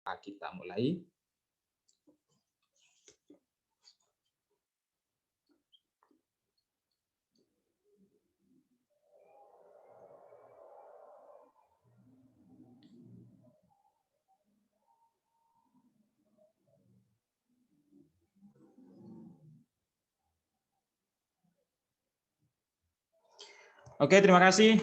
Kita mulai. Oke, terima kasih.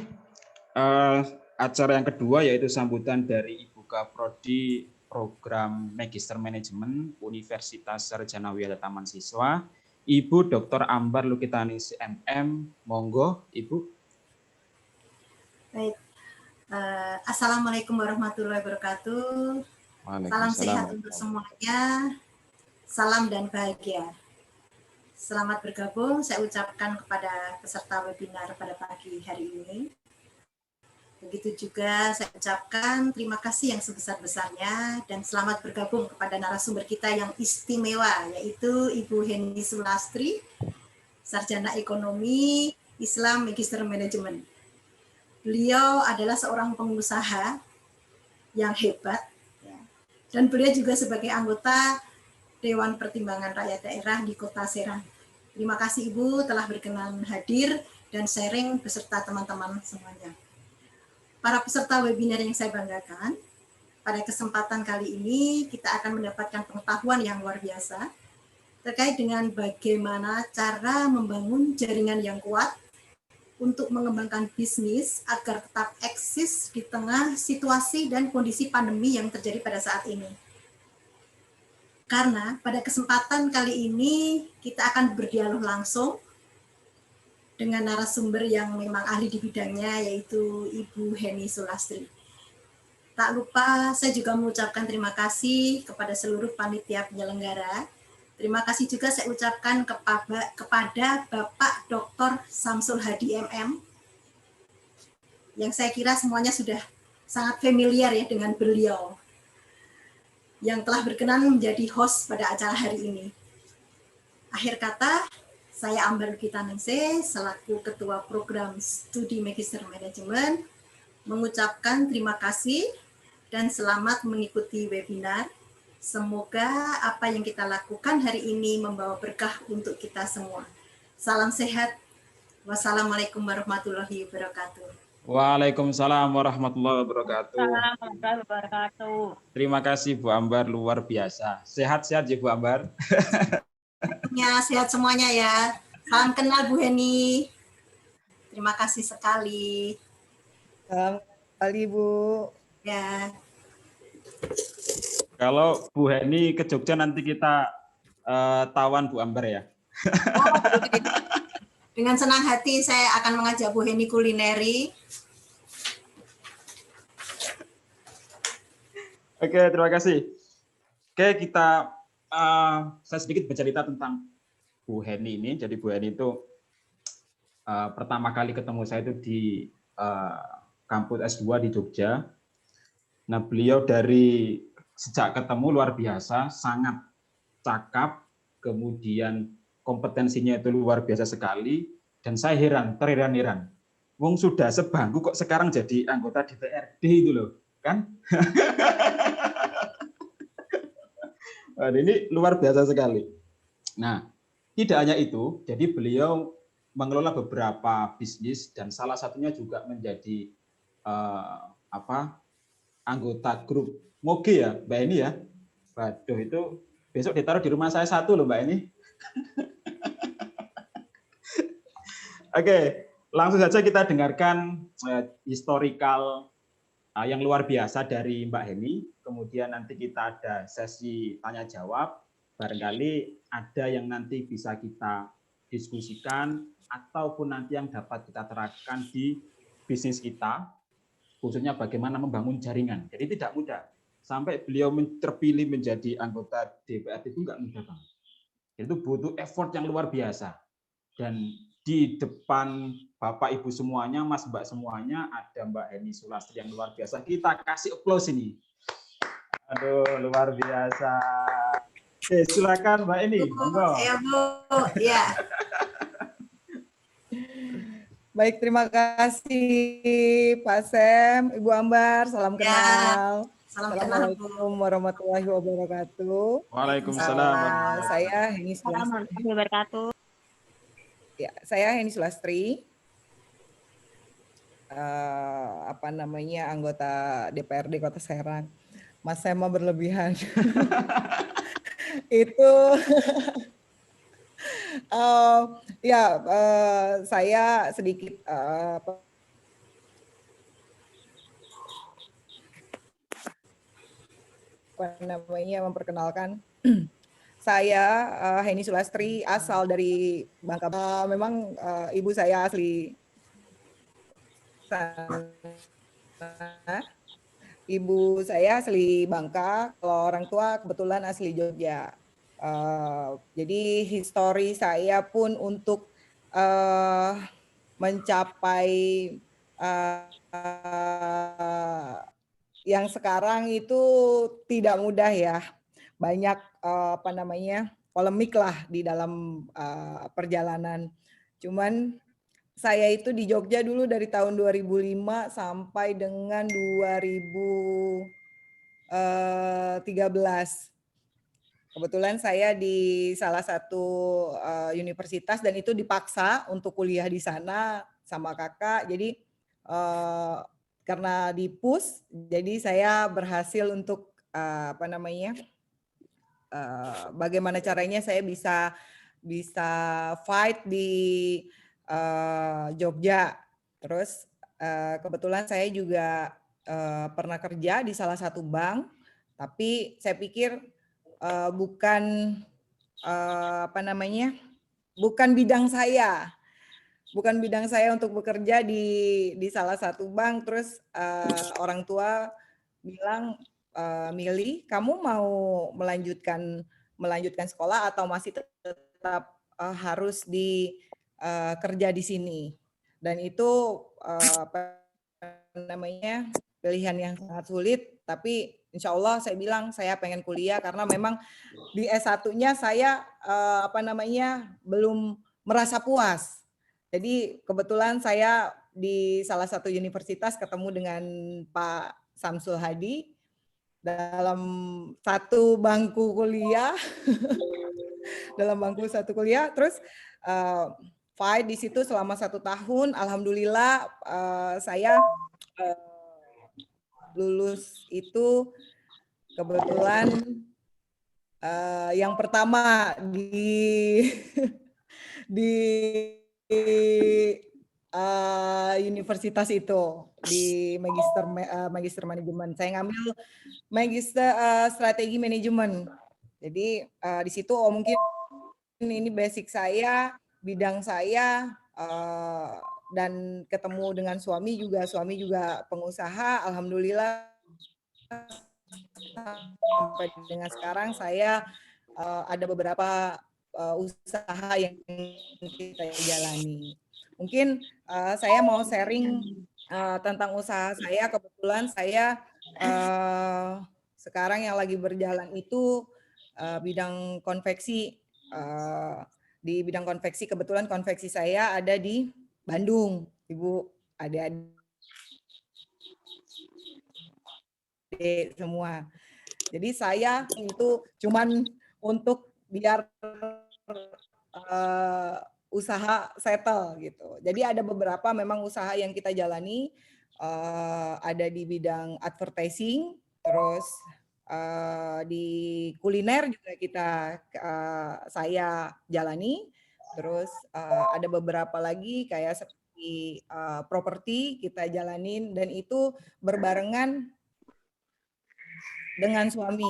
Acara yang kedua yaitu sambutan dari Ibu Kaprodi Program Magister Manajemen Universitas Sarjana Wiyata Taman Siswa, Ibu Dr. Ambar Lukitani MM. Monggo, Ibu. Baik. Assalamualaikum warahmatullahi wabarakatuh. Salam sehat untuk semuanya. Salam dan bahagia. Selamat bergabung, saya ucapkan kepada peserta webinar pada pagi hari ini. Begitu juga saya ucapkan terima kasih yang sebesar-besarnya dan selamat bergabung kepada narasumber kita yang istimewa, yaitu Ibu Heni Sulastri, Sarjana Ekonomi Islam Magister Manajemen. Beliau adalah seorang pengusaha yang hebat, dan beliau juga sebagai anggota Dewan Pertimbangan Rakyat Daerah di Kota Serang. Terima kasih Ibu telah berkenan hadir dan sharing beserta teman-teman semuanya. Para peserta webinar yang saya banggakan, pada kesempatan kali ini kita akan mendapatkan pengetahuan yang luar biasa terkait dengan bagaimana cara membangun jaringan yang kuat untuk mengembangkan bisnis agar tetap eksis di tengah situasi dan kondisi pandemi yang terjadi pada saat ini. Karena pada kesempatan kali ini kita akan berdialog langsung dengan narasumber yang memang ahli di bidangnya, yaitu Ibu Heni Sulastri. Tak lupa saya juga mengucapkan terima kasih kepada seluruh panitia penyelenggara. Terima kasih juga saya ucapkan kepada Bapak Dr. Samsul Hadi MM, yang saya kira semuanya sudah sangat familiar ya dengan beliau, yang telah berkenan menjadi host pada acara hari ini. Akhir kata, saya Ambar Lukitani selaku Ketua Program Studi Magister Manajemen mengucapkan terima kasih dan selamat mengikuti webinar. Semoga apa yang kita lakukan hari ini membawa berkah untuk kita semua. Salam sehat. Wassalamualaikum warahmatullahi wabarakatuh. Waalaikumsalam warahmatullahi wabarakatuh. Warahmatullahi wabarakatuh. Terima kasih Bu Ambar, luar biasa. Sehat-sehat ya Bu Ambar. Ya, sehat semuanya ya. Salam kenal Bu Heni. Terima kasih sekali. Salam kali Bu. Ya. Kalau Bu Heni ke Jogja nanti kita tawan Bu Ambar ya. Oh, dengan senang hati saya akan mengajak Bu Heni kulineri. Oke, terima kasih. Oke, saya sedikit bercerita tentang Bu Heni ini. Jadi Bu Heni itu pertama kali ketemu saya itu di kampus S2 di Jogja. Nah, beliau dari sejak ketemu luar biasa, sangat cakap, kemudian kompetensinya itu luar biasa sekali, dan saya terheran-heran. Wong sudah sebangku kok sekarang jadi anggota DPRD itu loh, kan? Ini luar biasa sekali. Nah, tidak hanya itu, jadi beliau mengelola beberapa bisnis dan salah satunya juga menjadi anggota grup Moge ya, Mbak Eni ya. Waduh, itu besok ditaruh di rumah saya satu loh Mbak Eni. Oke, langsung saja kita dengarkan historical yang luar biasa dari Mbak Heni. Kemudian nanti kita ada sesi tanya jawab. Barangkali ada yang nanti bisa kita diskusikan ataupun nanti yang dapat kita terapkan di bisnis kita, khususnya bagaimana membangun jaringan. Jadi tidak mudah. Sampai beliau terpilih menjadi anggota DPRD itu enggak mudah banget. Itu butuh effort yang luar biasa. Dan di depan Bapak Ibu semuanya, Mas Mbak semuanya, ada Mbak Heni Sulastri yang luar biasa. Kita kasih applause ini. Aduh, luar biasa. Oke, silakan Mbak Eni. Ya Bu, ya. Baik, terima kasih Pak Sem, Ibu Ambar, salam kenal. Salam kenal, Bu. Assalamualaikum warahmatullahi wabarakatuh. Waalaikumsalam. Saya Heni Sulastri. Warahmatullahi wabarakatuh. Ya, saya Heni Sulastri. Anggota DPRD Kota Serang. Mas saya mah berlebihan. Itu saya sedikit memperkenalkan. Saya Heni Sulastri, asal dari Bangka. Memang ibu saya asli sana. Ibu saya asli Bangka, kalau orang tua kebetulan asli Jogja. Jadi histori saya pun untuk mencapai yang sekarang itu tidak mudah ya. Banyak polemik lah di dalam perjalanan. Cuman saya itu di Jogja dulu dari tahun 2005 sampai dengan 2013. Kebetulan saya di salah satu universitas dan itu dipaksa untuk kuliah di sana sama kakak. Jadi karena di-push, jadi saya berhasil untuk bagaimana caranya saya bisa fight di Jogja. Terus kebetulan saya juga pernah kerja di salah satu bank, tapi saya pikir bukan bidang saya. Bukan bidang saya untuk bekerja di salah satu bank. Terus orang tua bilang, Mili, kamu mau melanjutkan sekolah atau masih tetap harus kerja di sini? Dan itu pilihan yang sangat sulit. Tapi insya Allah saya bilang saya pengen kuliah karena memang di S1-nya saya belum merasa puas. Jadi kebetulan saya di salah satu universitas ketemu dengan Pak Samsul Hadi dalam satu bangku kuliah, terus fight di situ selama 1 tahun. Alhamdulillah saya lulus itu kebetulan yang pertama di universitas itu di magister manajemen. Saya ngambil magister strategi manajemen. Jadi di situ mungkin ini basic saya, bidang saya, dan ketemu dengan suami juga pengusaha. Alhamdulillah sampai dengan sekarang saya ada beberapa usaha yang kita jalani. Mungkin saya mau sharing tentang usaha saya. Kebetulan saya sekarang yang lagi berjalan itu bidang konveksi. Di bidang konveksi, kebetulan konveksi saya ada di Bandung, Ibu, adik-adik semua. Jadi saya itu cuman untuk biar usaha settle gitu. Jadi ada beberapa memang usaha yang kita jalani, ada di bidang advertising, terus di kuliner juga saya jalani, terus ada beberapa lagi kayak seperti properti kita jalanin, dan itu berbarengan dengan suami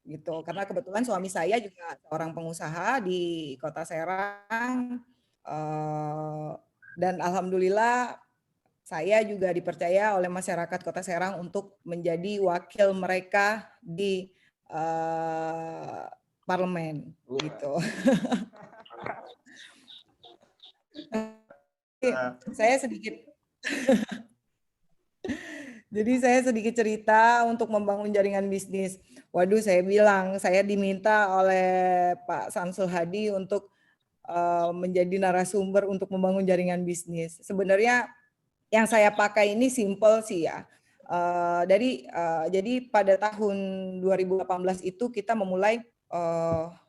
gitu, karena kebetulan suami saya juga seorang pengusaha di Kota Serang, dan alhamdulillah saya juga dipercaya oleh masyarakat Kota Serang untuk menjadi wakil mereka di parlemen gitu. Saya sedikit jadi saya sedikit cerita untuk membangun jaringan bisnis. Waduh, saya bilang saya diminta oleh Pak Samsul Hadi untuk menjadi narasumber untuk membangun jaringan bisnis. Sebenarnya yang saya pakai ini simple sih ya. Jadi pada tahun 2018 itu kita memulai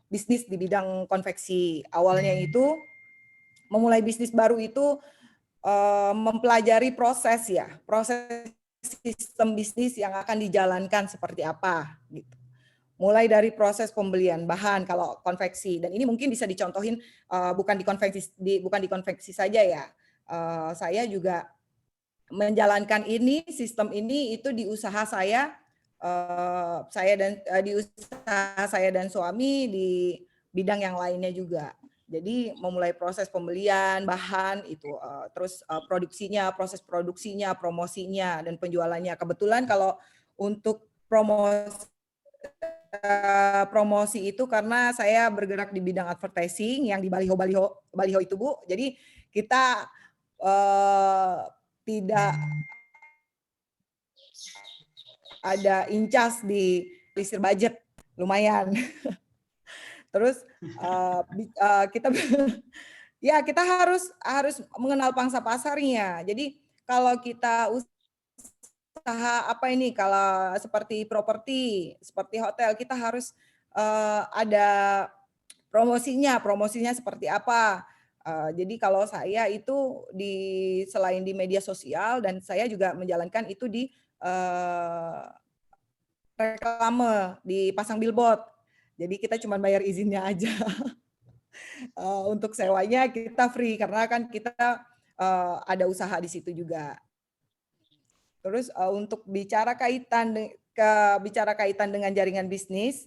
bisnis di bidang konveksi. Awalnya itu memulai bisnis baru itu mempelajari proses sistem bisnis yang akan dijalankan seperti apa gitu. Mulai dari proses pembelian bahan kalau konveksi, dan ini mungkin bisa dicontohin bukan di konveksi saja ya. Saya juga menjalankan sistem ini itu di usaha saya, di usaha saya dan suami di bidang yang lainnya juga. Jadi memulai proses pembelian bahan itu, terus proses produksinya, promosinya, dan penjualannya. Kebetulan kalau untuk promosi itu karena saya bergerak di bidang advertising yang di baliho itu Bu. Jadi kita tidak ada incas di lisir budget, lumayan. Terus kita ya kita harus mengenal pangsa pasarnya. Jadi kalau kita usaha kalau seperti properti, seperti hotel, kita harus ada promosinya seperti apa. Jadi kalau saya itu selain di media sosial, dan saya juga menjalankan itu di reklame, dipasang billboard. Jadi kita cuma bayar izinnya aja. Untuk sewanya kita free karena kan kita ada usaha di situ juga. Terus untuk bicara kaitan dengan jaringan bisnis,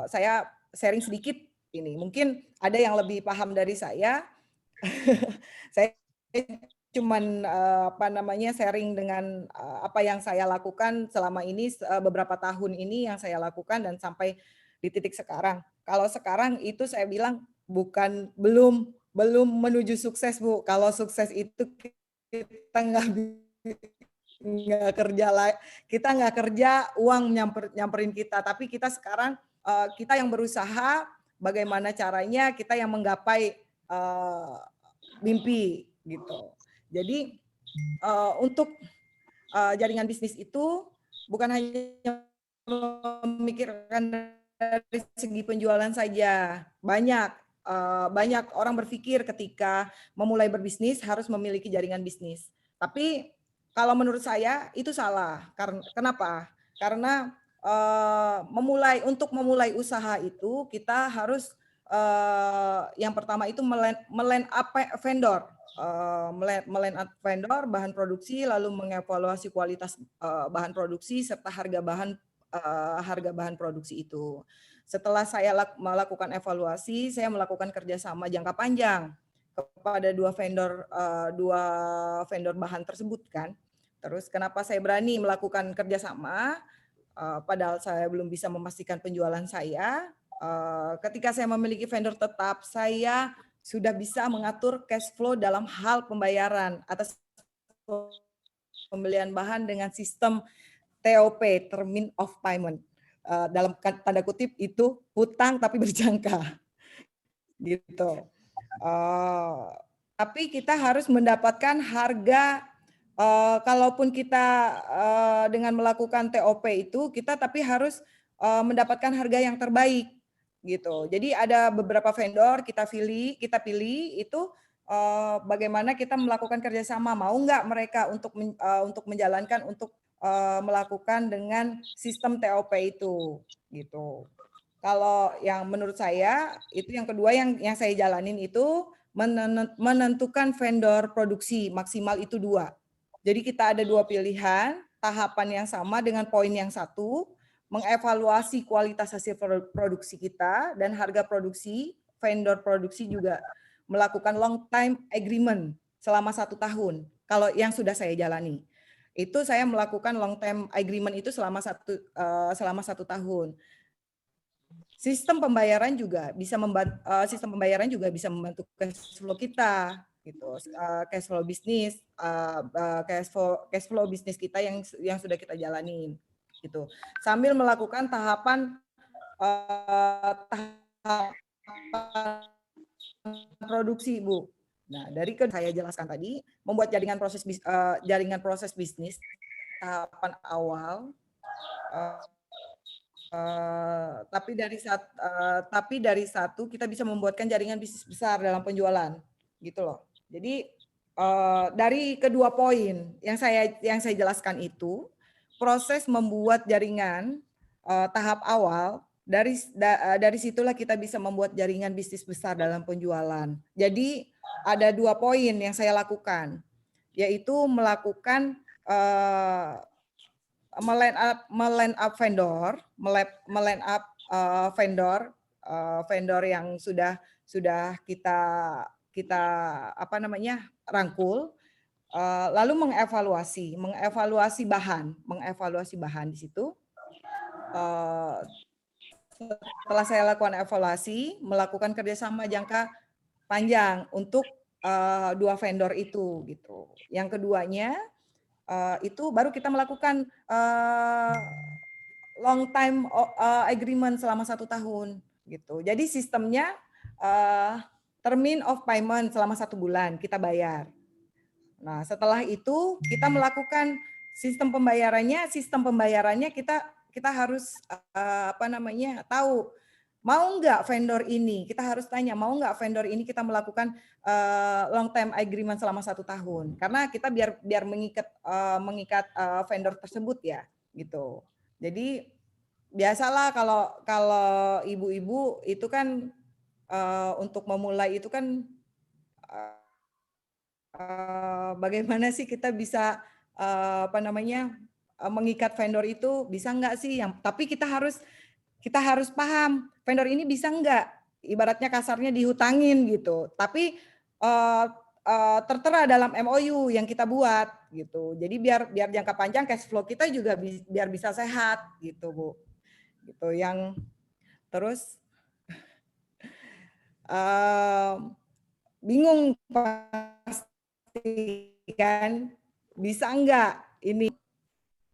saya sharing sedikit ini. Mungkin ada yang lebih paham dari saya. Saya cuman sharing dengan apa yang saya lakukan selama ini, beberapa tahun ini yang saya lakukan dan sampai di titik sekarang. Kalau sekarang itu saya bilang belum menuju sukses Bu. Kalau sukses itu kita nggak kerja, uang nyamperin kita, tapi kita sekarang kita yang berusaha bagaimana caranya kita yang menggapai mimpi gitu. Jadi untuk jaringan bisnis itu bukan hanya memikirkan dari segi penjualan saja. Banyak orang berpikir ketika memulai berbisnis harus memiliki jaringan bisnis. Tapi kalau menurut saya itu salah. Kenapa? Karena untuk memulai usaha itu kita harus yang pertama itu meland up vendor. Meland up vendor bahan produksi, lalu mengevaluasi kualitas bahan produksi serta harga bahan produksi itu. Setelah saya melakukan evaluasi, saya melakukan kerjasama jangka panjang kepada dua vendor bahan tersebut kan. Terus kenapa saya berani melakukan kerjasama? Padahal saya belum bisa memastikan penjualan saya. Ketika saya memiliki vendor tetap, saya sudah bisa mengatur cash flow dalam hal pembayaran atas pembelian bahan dengan sistem TOP, Termin of Payment. Dalam tanda kutip itu hutang tapi berjangka. Gitu. Tapi kita harus mendapatkan harga, kalaupun kita dengan melakukan TOP itu, kita tapi harus mendapatkan harga yang terbaik gitu. Jadi ada beberapa vendor kita pilih itu bagaimana kita melakukan kerjasama, mau nggak mereka untuk menjalankan melakukan dengan sistem TOP itu gitu. Kalau yang menurut saya itu yang kedua yang saya jalanin itu menentukan vendor produksi maksimal itu 2. Jadi kita ada 2 pilihan, tahapan yang sama dengan poin yang satu, mengevaluasi kualitas hasil produksi kita dan harga produksi. Vendor produksi juga melakukan long time agreement selama 1 tahun. Kalau yang sudah saya jalani itu saya melakukan long term agreement itu selama 1 tahun. Sistem pembayaran juga bisa membantu cash flow kita gitu. Cash flow bisnis kita yang sudah kita jalanin gitu. Sambil melakukan tahapan produksi, Bu. Nah, dari saya jelaskan tadi, membuat jaringan proses bisnis tahapan awal, tapi dari satu kita bisa membuatkan jaringan bisnis besar dalam penjualan, gitu loh. Jadi dari kedua poin yang saya jelaskan itu, proses membuat jaringan tahap awal, dari situlah kita bisa membuat jaringan bisnis besar dalam penjualan. Jadi ada 2 poin yang saya lakukan, yaitu melakukan meline up vendor yang sudah kita rangkul, lalu mengevaluasi bahan di situ. Setelah saya lakukan evaluasi, melakukan kerjasama jangka panjang untuk 2 vendor itu gitu. Yang keduanya itu baru kita melakukan long time agreement selama 1 tahun gitu. Jadi sistemnya termin of payment selama 1 bulan kita bayar. Nah, setelah itu kita melakukan sistem pembayarannya kita harus tahu mau nggak vendor ini, kita harus tanya mau nggak vendor ini kita melakukan long term agreement selama 1 tahun, karena kita biar mengikat vendor tersebut ya gitu. Jadi biasalah kalau ibu-ibu itu kan untuk memulai itu kan bagaimana sih kita bisa mengikat vendor itu, bisa nggak sih? Tapi kita harus paham vendor ini bisa nggak, ibaratnya kasarnya dihutangin gitu. Tapi tertera dalam MOU yang kita buat gitu. Jadi biar jangka panjang cash flow kita juga biar bisa sehat gitu, Bu. Gitu. Yang terus bingung pasti kan, bisa nggak ini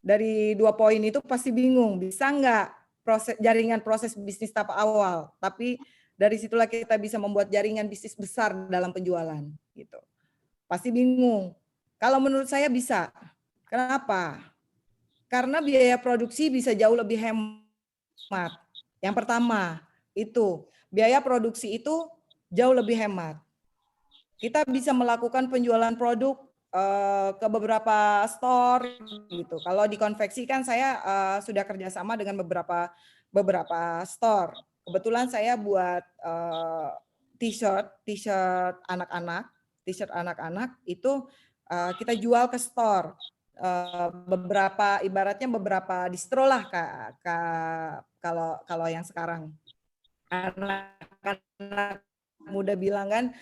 dari 2 poin itu pasti bingung, bisa nggak jaringan proses bisnis tahap awal, tapi dari situlah kita bisa membuat jaringan bisnis besar dalam penjualan gitu. Pasti bingung. Kalau menurut saya bisa. Kenapa? Karena biaya produksi bisa jauh lebih hemat. Yang pertama itu biaya produksi itu jauh lebih hemat. Kita bisa melakukan penjualan produk ke beberapa store gitu. Kalau di konveksi kan saya sudah kerjasama dengan beberapa store. Kebetulan saya buat t-shirt anak-anak itu kita jual ke store. Ibaratnya beberapa distro lah kalau yang sekarang anak-anak muda bilang kan,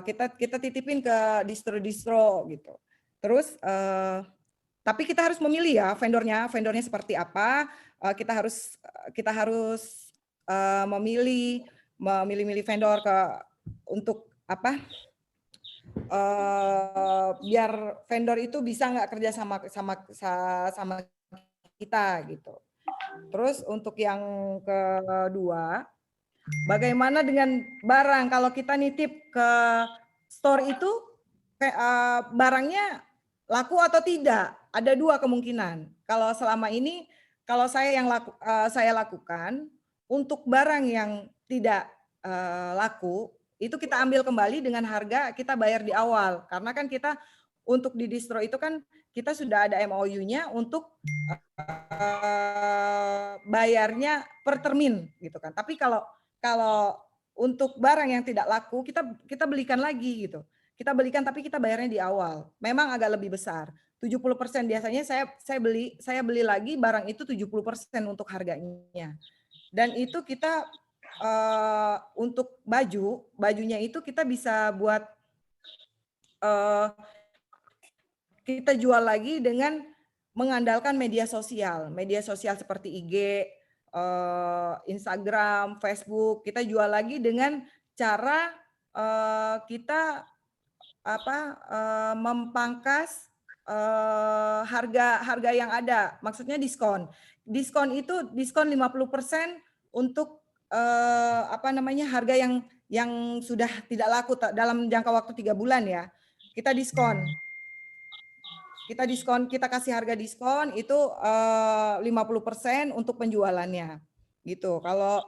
kita titipin ke distro gitu. Terus tapi kita harus memilih ya vendornya seperti apa. Kita harus memilih vendor untuk apa? Biar vendor itu bisa nggak kerja sama kita gitu. Terus untuk yang kedua, bagaimana dengan barang? Kalau kita nitip ke store itu barangnya laku atau tidak? Ada 2 kemungkinan. Kalau selama ini kalau saya lakukan untuk barang yang tidak laku itu kita ambil kembali dengan harga kita bayar di awal, karena kan kita untuk di distro itu kan kita sudah ada MOU-nya untuk bayarnya per termin gitu kan. Tapi kalau untuk barang yang tidak laku kita belikan lagi gitu. Kita belikan tapi kita bayarnya di awal. Memang agak lebih besar. 70% biasanya saya beli lagi barang itu 70% untuk harganya. Dan itu kita untuk bajunya itu kita bisa buat kita jual lagi dengan mengandalkan media sosial seperti IG, Instagram, Facebook. Kita jual lagi dengan cara kita mempangkas harga yang ada, maksudnya diskon. Diskon itu diskon 50% untuk harga yang sudah tidak laku dalam jangka waktu 3 bulan ya. Kita diskon. kita kasih harga diskon itu 50% untuk penjualannya. Gitu. Kalau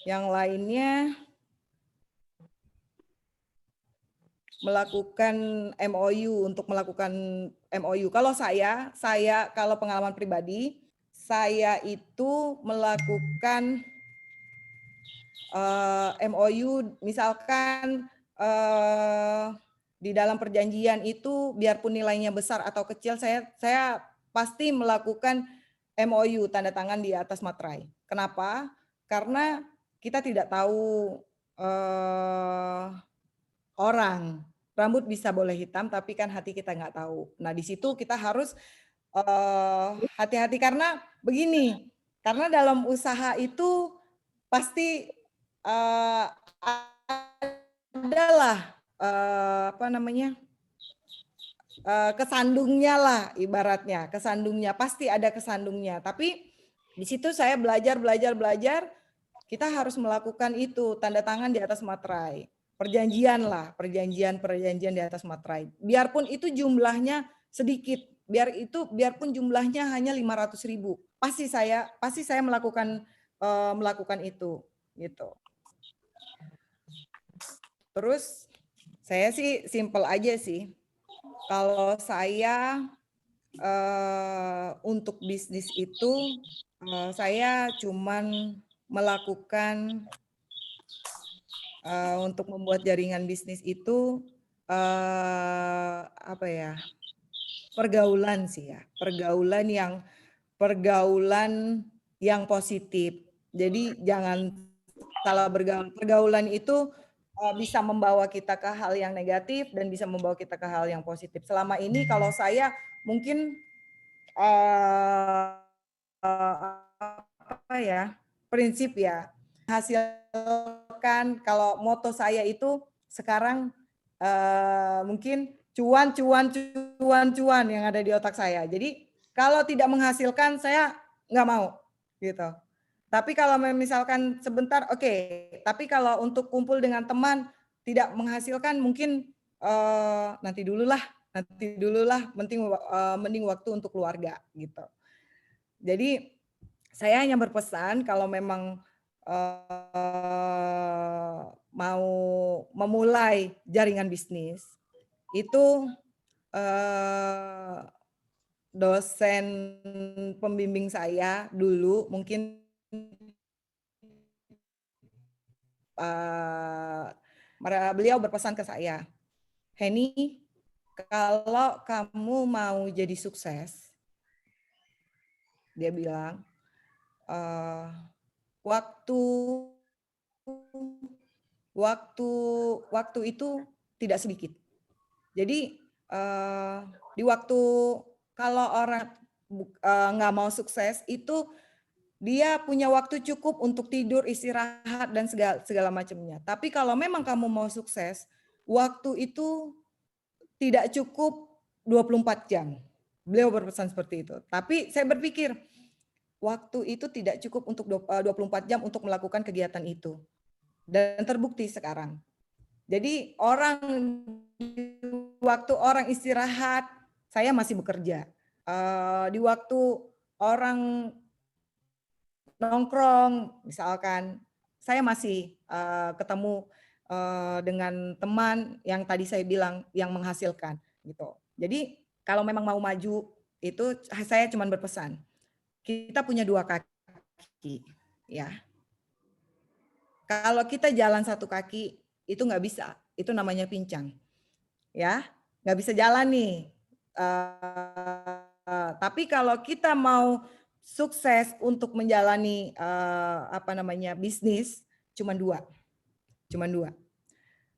yang lainnya melakukan MOU, untuk melakukan MOU. Kalau saya kalau pengalaman pribadi, saya itu melakukan MOU, misalkan di dalam perjanjian itu biarpun nilainya besar atau kecil, saya pasti melakukan MOU, tanda tangan di atas materai. Kenapa? Karena kita tidak tahu orang. Rambut bisa boleh hitam, tapi kan hati kita nggak tahu. Nah, di situ kita harus hati-hati karena begini, karena dalam usaha itu pasti adalah kesandungnya lah, ibaratnya kesandungnya, pasti ada kesandungnya. Tapi di situ saya belajar. Kita harus melakukan itu, tanda tangan di atas materai. Perjanjian di atas materai. Biarpun itu jumlahnya sedikit, biarpun jumlahnya hanya 500.000, pasti saya melakukan itu, gitu. Terus saya sih simple aja sih. Kalau saya untuk bisnis itu saya cuman melakukan untuk membuat jaringan bisnis itu pergaulan sih ya, pergaulan yang positif. Jadi jangan salah bergaul. Pergaulan itu bisa membawa kita ke hal yang negatif dan bisa membawa kita ke hal yang positif. Selama ini kalau saya mungkin prinsip ya, hasilkan, kalau moto saya itu sekarang mungkin cuan yang ada di otak saya. Jadi kalau tidak menghasilkan saya nggak mau gitu. Tapi kalau misalkan sebentar oke. Tapi kalau untuk kumpul dengan teman tidak menghasilkan mungkin nanti dululah, mending waktu untuk keluarga gitu. Jadi saya hanya berpesan kalau memang mau memulai jaringan bisnis itu dosen pembimbing saya dulu mungkin beliau berpesan ke saya, Heni, kalau kamu mau jadi sukses, dia bilang, waktu itu tidak sedikit. Jadi di waktu kalau orang nggak mau sukses itu dia punya waktu cukup untuk tidur, istirahat dan segala macamnya. Tapi kalau memang kamu mau sukses, waktu itu tidak cukup 24 jam. Beliau berpesan seperti itu. Tapi saya berpikir waktu itu tidak cukup untuk 24 jam untuk melakukan kegiatan itu. Dan terbukti sekarang. Jadi waktu orang istirahat, saya masih bekerja. Di waktu orang nongkrong, misalkan, saya masih ketemu dengan teman yang tadi saya bilang yang menghasilkan, gitu. Jadi kalau memang mau maju, itu saya cuma berpesan, kita punya dua kaki, ya. Kalau kita jalan satu kaki, itu nggak bisa, itu namanya pincang, ya, nggak bisa jalan nih. Tapi kalau kita mau sukses untuk menjalani bisnis, cuma dua,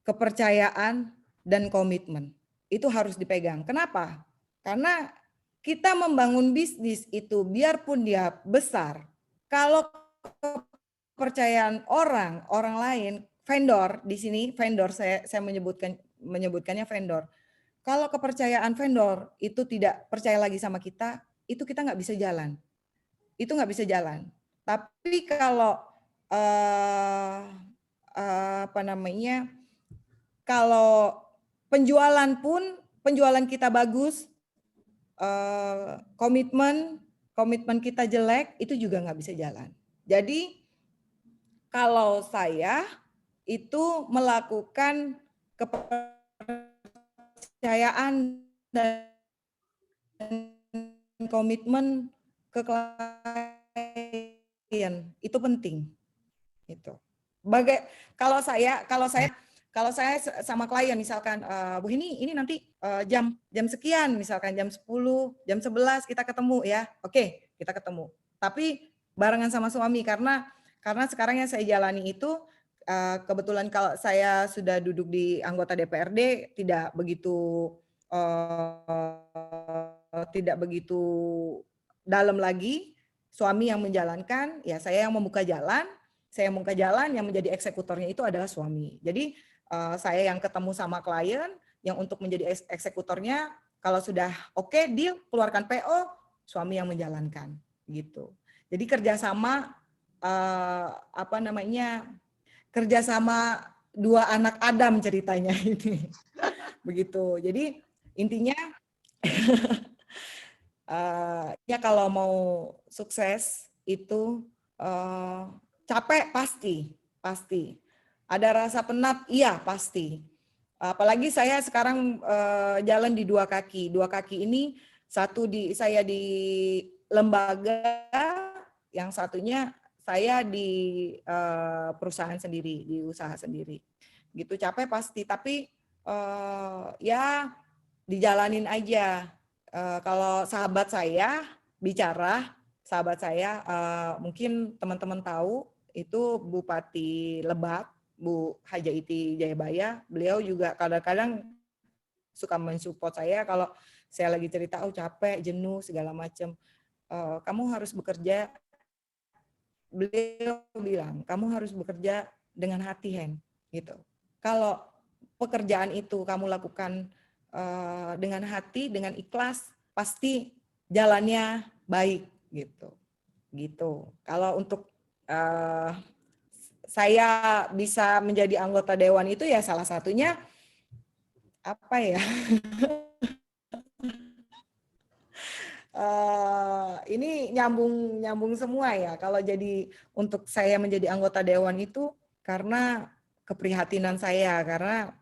kepercayaan dan komitmen. Itu harus dipegang. Kenapa? Karena kita membangun bisnis itu biarpun dia besar, kalau kepercayaan orang lain, vendor di sini, vendor saya menyebutkannya vendor. Kalau kepercayaan vendor itu tidak percaya lagi sama kita, itu kita nggak bisa jalan. Itu nggak bisa jalan. Tapi kalau kalau penjualan pun, penjualan kita bagus, komitmen kita jelek, itu juga nggak bisa jalan. Jadi kalau saya itu melakukan kepercayaan dan komitmen ke klien itu penting. Itu. Kalau saya sama klien misalkan, Bu ini nanti jam sekian, misalkan jam 10, jam 11 kita ketemu ya. Oke, kita ketemu. Tapi barengan sama suami karena sekarang yang saya jalani itu kebetulan kalau saya sudah duduk di anggota DPRD tidak begitu dalam lagi, suami yang menjalankan, ya saya yang membuka jalan, yang menjadi eksekutornya itu adalah suami. Jadi saya yang ketemu sama klien, yang untuk menjadi eksekutornya, kalau sudah oke, deal, keluarkan PO, suami yang menjalankan, gitu. Jadi kerjasama kerjasama dua anak Adam ceritanya ini, begitu. Jadi intinya ya kalau mau sukses itu capek pasti. Ada rasa penat, iya pasti. Apalagi saya sekarang jalan di dua kaki. Dua kaki ini saya di lembaga, yang satunya saya di perusahaan sendiri, di usaha sendiri. Gitu capek pasti, tapi ya dijalanin aja. Kalau sahabat saya bicara, mungkin teman-teman tahu itu Bupati Lebak, Bu Hajaiti Jayabaya. Beliau juga kadang-kadang suka mensupport saya kalau saya lagi cerita, capek, jenuh segala macam. Kamu harus bekerja. Beliau bilang, kamu harus bekerja dengan hati, Hen, gitu. Kalau pekerjaan itu kamu lakukan dengan hati, dengan ikhlas, pasti jalannya baik, gitu. Kalau untuk saya bisa menjadi anggota dewan itu ya salah satunya ini nyambung semua ya. Kalau jadi untuk saya menjadi anggota dewan itu karena keprihatinan saya, karena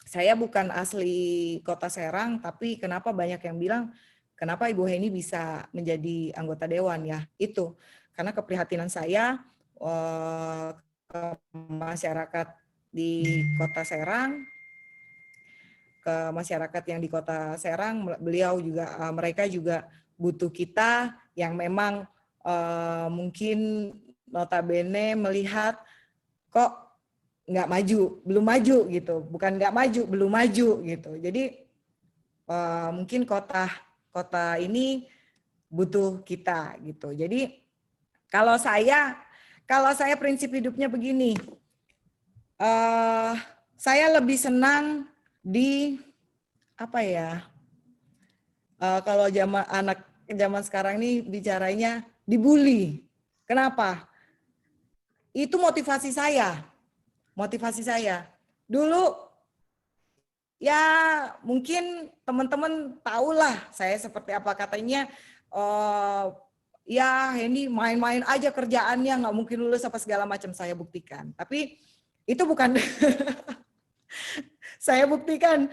saya bukan asli Kota Serang, tapi kenapa banyak yang bilang kenapa Ibu Heni bisa menjadi anggota dewan ya? Itu karena keprihatinan saya ke masyarakat di Kota Serang, ke masyarakat yang di Kota Serang, mereka juga butuh kita yang memang mungkin notabene melihat kok nggak maju, belum maju gitu, bukan nggak maju, belum maju gitu. Jadi mungkin kota ini butuh kita gitu. Jadi kalau saya prinsip hidupnya begini, saya lebih senang di kalau anak zaman sekarang ini bicaranya dibully. Kenapa? Itu motivasi saya. Dulu ya mungkin teman-teman tahulah saya seperti apa, katanya ya Heni main-main aja kerjaannya, nggak mungkin lulus apa segala macam. Saya buktikan. Tapi itu bukan saya buktikan.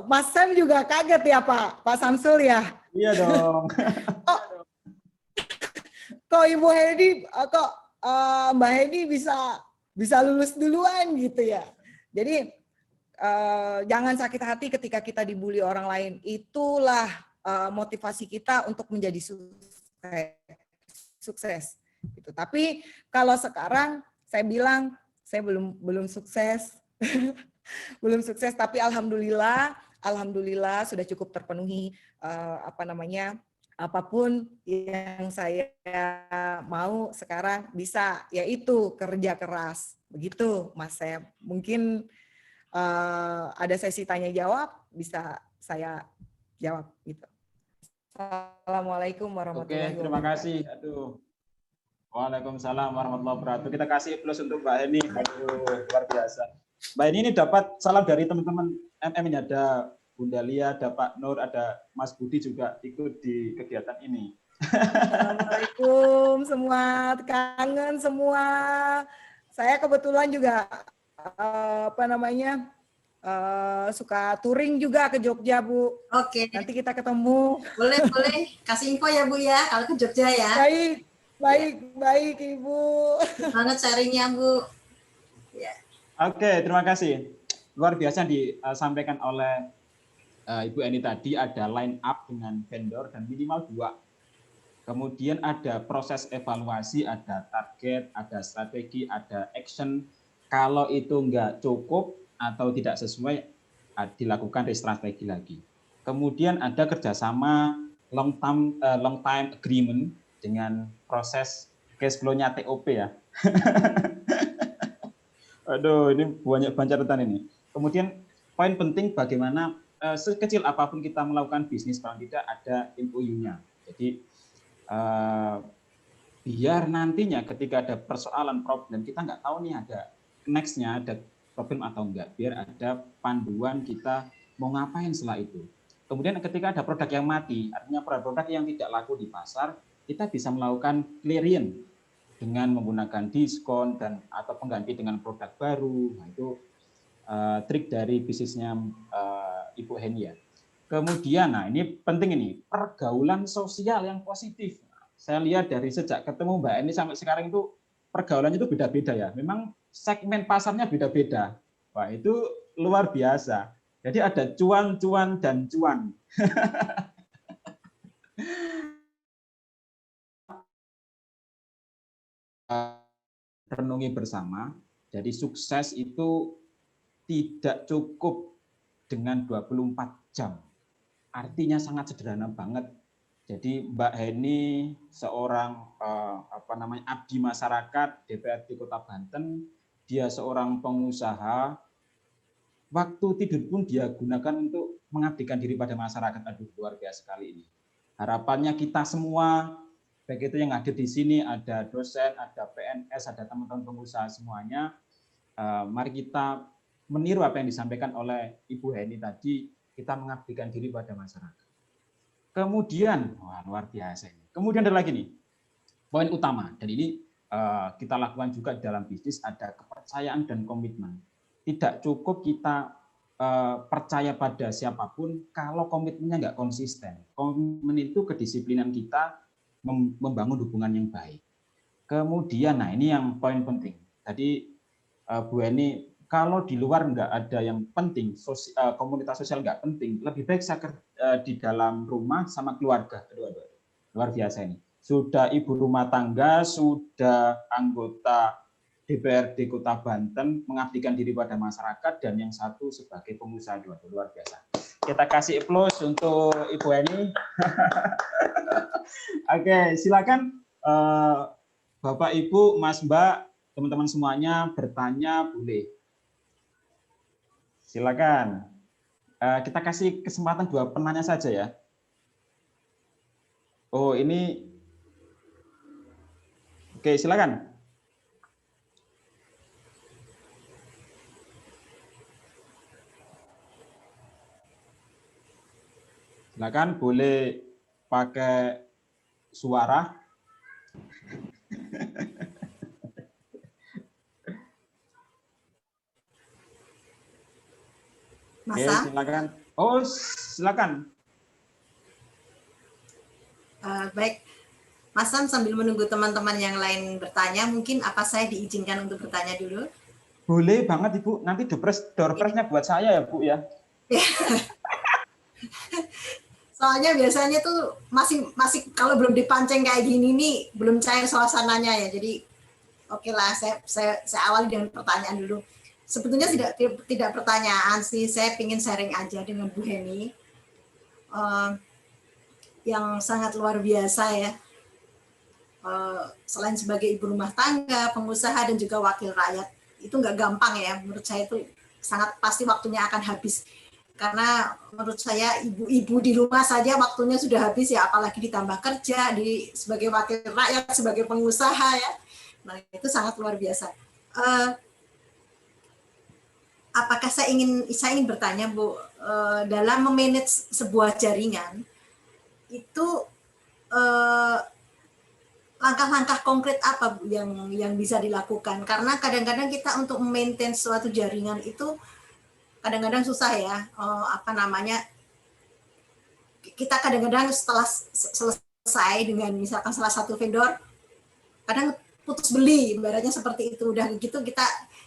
Mas Sam juga kaget ya Pak Samsul ya? Iya dong. Kok Ibu Heni, Mbak Heni bisa lulus duluan gitu ya. Jadi jangan sakit hati ketika kita dibully orang lain. Itulah motivasi kita untuk menjadi sukses. Gitu. Tapi kalau sekarang saya bilang saya belum sukses. Belum sukses, tapi alhamdulillah sudah cukup terpenuhi apapun yang saya mau sekarang bisa, yaitu kerja keras. Begitu Mas Sam. Mungkin ada sesi tanya jawab, bisa saya jawab gitu. Assalamualaikum warahmatullahi wabarakatuh. Oke, terima kasih. Waalaikumsalam warahmatullahi wabarakatuh. Kita kasih plus untuk Mbak Heni. Luar biasa. Mbak Heni ini dapat salam dari teman-teman MM ini, ada Bunda Lia, ada Pak Nur, ada Mas Budi juga ikut di kegiatan ini. Assalamualaikum semua, kangen semua. Saya kebetulan juga suka touring juga ke Jogja, Bu. Oke. Nanti kita ketemu. Boleh. Kasih info ya, Bu ya, kalau ke Jogja ya. Baik, Ibu. Banget sharingnya, Bu. Ya. Oke, terima kasih. Luar biasa disampaikan oleh Ibu Eni tadi, ada line up dengan vendor dan minimal 2. Kemudian ada proses evaluasi, ada target, ada strategi, ada action. Kalau itu enggak cukup atau tidak sesuai, dilakukan restrategi lagi. Kemudian ada kerjasama long time agreement dengan proses cash flow-nya TOP ya. Aduh, ini banyak catatan ini. Kemudian poin penting bagaimana sekecil apapun kita melakukan bisnis, kalau tidak ada MOU-nya. Jadi biar nantinya ketika ada persoalan, problem, kita nggak tahu nih ada next-nya, ada problem atau enggak, biar ada panduan kita mau ngapain setelah itu. Kemudian ketika ada produk yang mati, artinya produk yang tidak laku di pasar, kita bisa melakukan clearance dengan menggunakan diskon dan atau pengganti dengan produk baru. Nah, itu trik dari bisnisnya Ibu Heni ya. Kemudian, nah ini penting ini, pergaulan sosial yang positif. Saya lihat dari sejak ketemu Mbak Eni sampai sekarang itu pergaulannya itu beda-beda ya. Memang segmen pasarnya beda-beda. Wah, itu luar biasa. Jadi ada cuan, dan cuan. Renungi bersama. Jadi sukses itu tidak cukup dengan 24 jam. Artinya sangat sederhana banget. Jadi Mbak Heni seorang abdi masyarakat DPRD Kota Banten, dia seorang pengusaha, waktu tidur pun dia gunakan untuk mengabdikan diri pada masyarakat. Aduh, luar biasa sekali ini. Harapannya kita semua, baik itu yang hadir di sini, ada dosen, ada PNS, ada teman-teman pengusaha semuanya, mari kita meniru apa yang disampaikan oleh Ibu Heni tadi, kita mengabdikan diri pada masyarakat. Kemudian, wah, luar biasa ini. Kemudian ada lagi nih, poin utama, dan ini kita lakukan juga dalam bisnis, ada kepercayaan dan komitmen. Tidak cukup kita percaya pada siapapun kalau komitmennya nggak konsisten. Komitmen itu kedisiplinan kita membangun hubungan yang baik. Kemudian, nah ini yang poin penting. Tadi Bu Heni, kalau di luar nggak ada yang penting, komunitas sosial nggak penting, lebih baik saya di dalam rumah sama keluarga. Aduh, luar biasa ini. Sudah ibu rumah tangga, sudah anggota DPRD Kota Banten, mengabdikan diri pada masyarakat, dan yang satu sebagai pengusaha. Aduh, luar biasa. Kita kasih applause untuk Ibu Heni. Oke, silakan Bapak, Ibu, Mas, Mbak, teman-teman semuanya bertanya boleh. Silakan. Kita kasih kesempatan 2 penanya saja ya. Oh, ini. Oke, silakan. Silakan, boleh pakai suara. Oke, silakan. Oh, silakan. Baik, Mas Sam, sambil menunggu teman-teman yang lain bertanya, mungkin apa saya diizinkan untuk bertanya dulu? Boleh banget, Ibu. Nanti door prize-nya buat saya ya, Bu ya. Soalnya biasanya tuh masih kalau belum dipancing kayak gini nih belum cair suasananya ya. Jadi oke lah, saya awali dengan pertanyaan dulu. Sebetulnya tidak pertanyaan sih, saya ingin sharing aja dengan Bu Heni yang sangat luar biasa ya. Selain sebagai ibu rumah tangga, pengusaha, dan juga wakil rakyat, itu nggak gampang ya. Menurut saya itu sangat pasti waktunya akan habis. Karena menurut saya ibu-ibu di rumah saja waktunya sudah habis ya, apalagi ditambah kerja sebagai wakil rakyat, sebagai pengusaha ya. Nah, itu sangat luar biasa. Apakah saya ingin bertanya, Bu, dalam memanage sebuah jaringan itu langkah-langkah konkret apa Bu yang bisa dilakukan? Karena kadang-kadang kita untuk maintain suatu jaringan itu kadang-kadang susah ya, kita kadang-kadang setelah selesai dengan misalkan salah satu vendor, kadang putus beli, ibaratnya seperti itu. Udah gitu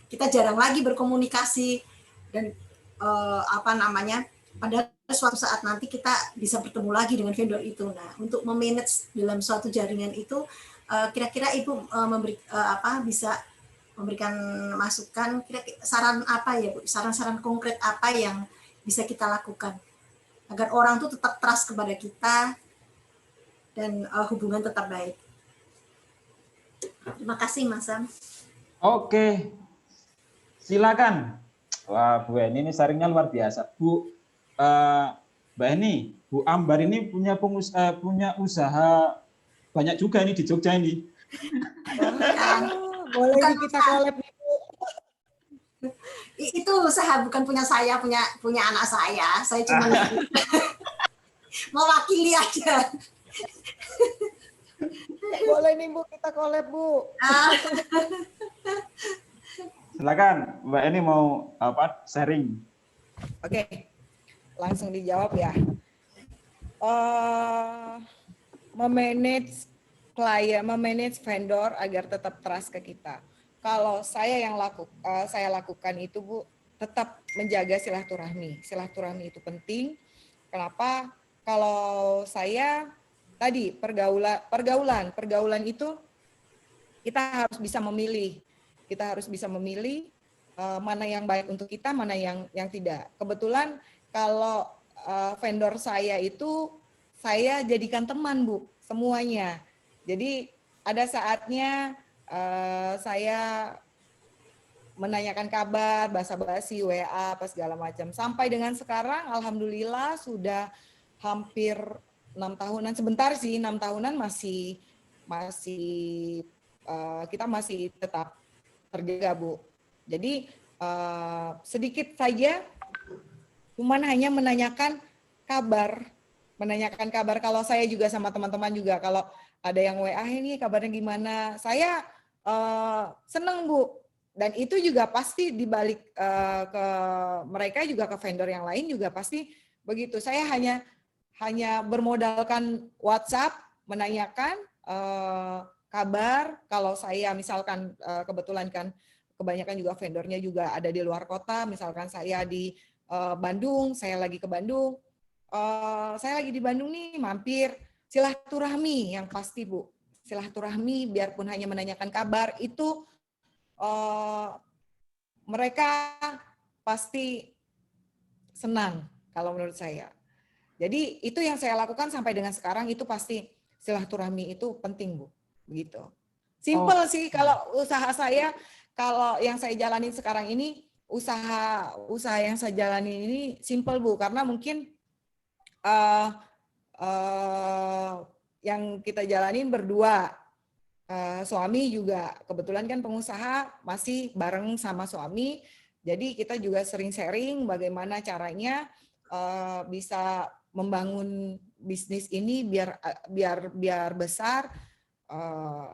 kita jarang lagi berkomunikasi dan padahal suatu saat nanti kita bisa bertemu lagi dengan vendor itu. Nah, untuk memanage dalam suatu jaringan itu, kira-kira Ibu bisa memberikan masukan, kira-kira saran apa ya Bu? Saran-saran konkret apa yang bisa kita lakukan agar orang tuh tetap trust kepada kita dan hubungan tetap baik. Terima kasih Mas Sam. Oke, silakan. Wah, Bu Eni ini sharingnya luar biasa. Bu, Mbak Eni, Bu Ambar ini punya usaha banyak juga ini di Jogja ini. Boleh kita collab nih, Bu. Itu usaha bukan punya saya, punya anak saya. Saya cuma mewakili aja. Boleh nih Bu, kita collab Bu. Silakan, Mbak Eni mau sharing. Oke, langsung dijawab ya. Memanage klien, memanage vendor agar tetap trust ke kita. Kalau saya lakukan itu Bu, tetap menjaga silaturahmi. Silaturahmi itu penting. Kenapa? Kalau saya tadi pergaulan itu kita harus bisa memilih. Kita harus bisa memilih mana yang baik untuk kita, mana yang tidak. Kebetulan kalau vendor saya itu saya jadikan teman Bu, semuanya. Jadi ada saatnya saya menanyakan kabar, basa-basi, WA, apa segala macam. Sampai dengan sekarang, alhamdulillah sudah hampir 6 tahunan. Sebentar sih, 6 tahunan masih kita masih tetap terjaga Bu. Jadi sedikit saja, cuman hanya menanyakan kabar. Kalau saya juga sama teman-teman juga, kalau ada yang WA ini kabarnya gimana, saya senang Bu. Dan itu juga pasti dibalik ke mereka juga, ke vendor yang lain juga pasti begitu. Saya hanya bermodalkan WhatsApp, menanyakan kabar. Kalau saya misalkan kebetulan kan kebanyakan juga vendornya juga ada di luar kota, misalkan saya di Bandung, saya lagi ke Bandung, saya lagi di Bandung nih, mampir, silaturahmi yang pasti Bu. Silaturahmi biarpun hanya menanyakan kabar itu mereka pasti senang kalau menurut saya. Jadi itu yang saya lakukan sampai dengan sekarang, itu pasti silaturahmi itu penting Bu. Begitu. Simple sih kalau usaha saya, kalau yang saya jalanin sekarang ini, usaha yang saya jalanin ini simple Bu, karena mungkin yang kita jalanin berdua. Suami juga kebetulan kan pengusaha, masih bareng sama suami, jadi kita juga sering sharing bagaimana caranya bisa membangun bisnis ini biar besar.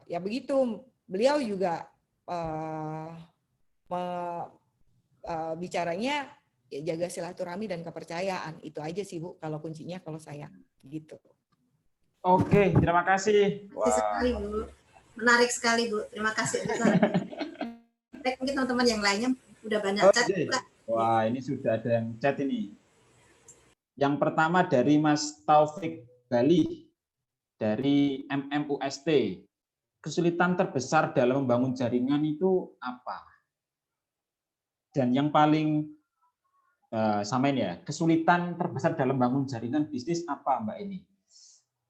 Ya begitu, beliau juga bicaranya ya jaga silaturahmi dan kepercayaan, itu aja sih Bu kalau kuncinya kalau saya gitu. Oke, terima kasih. Terima kasih sekali Bu. Menarik sekali Bu, terima kasih. Mungkin teman-teman yang lainnya udah banyak chat. Wah, ini sudah ada yang chat ini. Yang pertama dari Mas Taufik Bali dari MMUST. Kesulitan terbesar dalam membangun jaringan itu apa? Dan yang paling samain ya, kesulitan terbesar dalam membangun jaringan bisnis apa Mbak ini?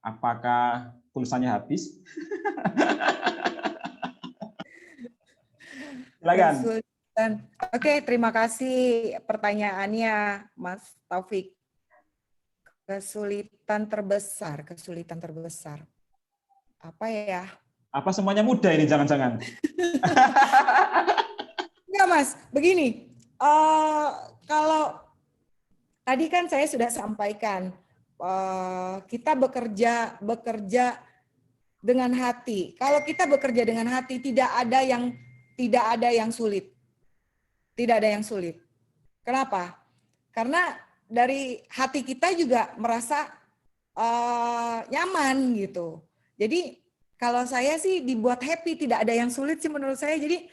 Apakah pulsanya habis? Silakan. Oke, terima kasih pertanyaannya Mas Taufik. Kesulitan terbesar. Apa ya? Apa semuanya mudah ini jangan-jangan? Enggak Mas, begini. Kalau tadi kan saya sudah sampaikan, kita bekerja dengan hati. Kalau kita bekerja dengan hati, tidak ada yang sulit. Tidak ada yang sulit. Kenapa? Karena dari hati kita juga merasa nyaman gitu. Jadi kalau saya sih dibuat happy, tidak ada yang sulit sih menurut saya. Jadi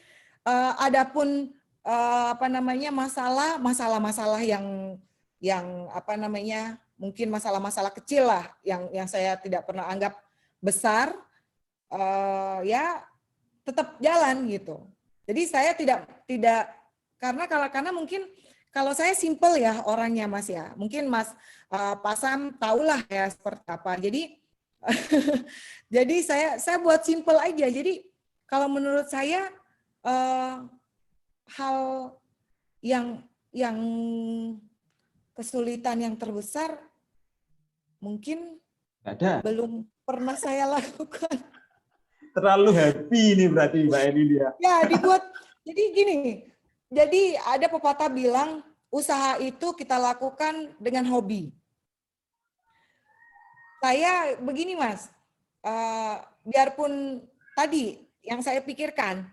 adapun masalah-masalah yang mungkin masalah-masalah kecil lah yang saya tidak pernah anggap besar, ya tetap jalan gitu. Jadi saya tidak karena mungkin kalau saya simple ya orangnya Mas ya. Mungkin Mas Pasam tahulah ya seperti apa. Jadi jadi saya buat simple aja. Jadi kalau menurut saya hal yang kesulitan yang terbesar mungkin belum pernah saya lakukan. Terlalu happy ini berarti Mbak Eni dia. Ya dibuat. Jadi gini. Jadi ada pepatah bilang usaha itu kita lakukan dengan hobi. Saya begini Mas, biarpun tadi yang saya pikirkan,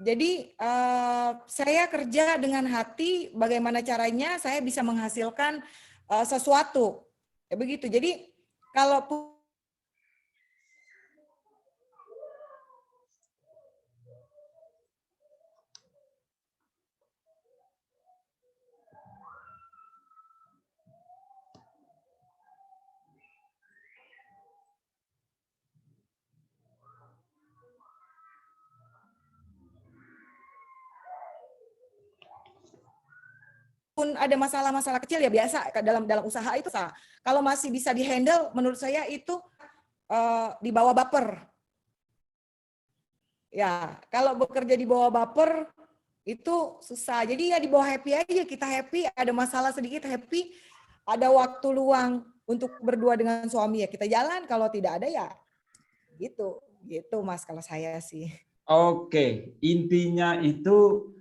jadi saya kerja dengan hati, bagaimana caranya saya bisa menghasilkan sesuatu, ya begitu. Jadi kalau pun ada masalah-masalah kecil ya biasa dalam usaha itu. Kalau masih bisa dihandle, menurut saya itu di bawah baper. Ya, kalau bekerja di bawah baper itu susah. Jadi ya di bawah happy aja, kita happy, ada masalah sedikit happy, ada waktu luang untuk berdua dengan suami ya kita jalan, kalau tidak ada ya gitu Mas kalau saya sih. Oke, intinya itu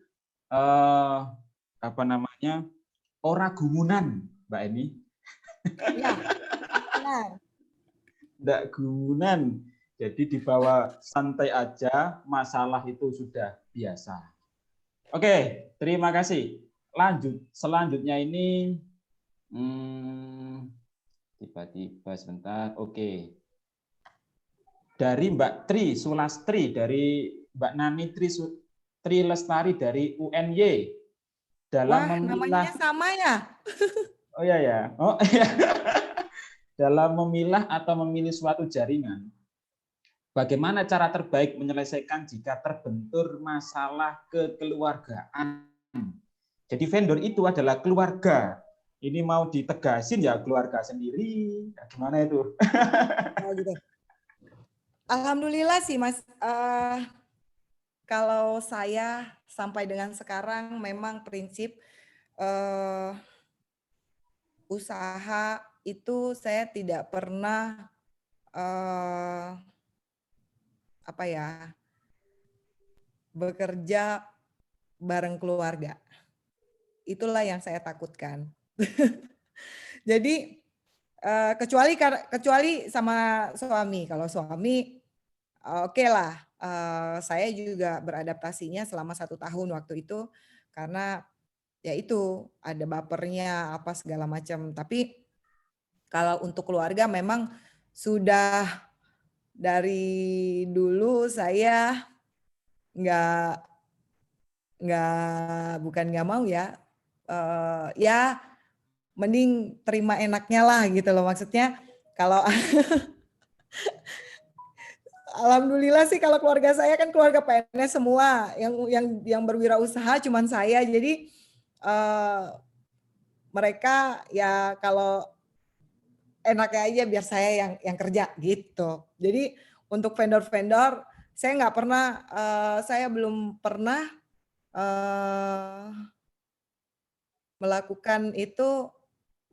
ora gumunan, Mbak Eni. Ya, benar. Nggak gumunan. Jadi dibawa santai aja, masalah itu sudah biasa. Oke, terima kasih. Lanjut, selanjutnya ini tiba-tiba sebentar. Oke. Dari Mbak Tri Sulastri, dari Mbak Nani Tri Lestari dari UNY. Wah, namanya sama ya? Oh iya ya. Oh iya. Dalam memilah atau memilih suatu jaringan, bagaimana cara terbaik menyelesaikan jika terbentur masalah kekeluargaan? Jadi vendor itu adalah keluarga. Ini mau ditegasin ya keluarga sendiri. Gimana itu? Oh, gitu. Alhamdulillah sih Mas. Kalau saya sampai dengan sekarang memang prinsip usaha itu saya tidak pernah bekerja bareng keluarga. Itulah yang saya takutkan. Jadi kecuali sama suami. Kalau suami oke lah. Saya juga beradaptasinya selama 1 tahun waktu itu karena ya itu ada bapernya apa segala macam. Tapi kalau untuk keluarga memang sudah dari dulu saya bukan nggak mau ya, ya mending terima enaknya lah gitu loh, maksudnya kalau alhamdulillah sih kalau keluarga saya kan keluarga PNS semua, yang berwirausaha cuman saya, jadi mereka ya kalau enaknya aja biar saya yang kerja gitu. Jadi untuk vendor-vendor saya belum pernah melakukan itu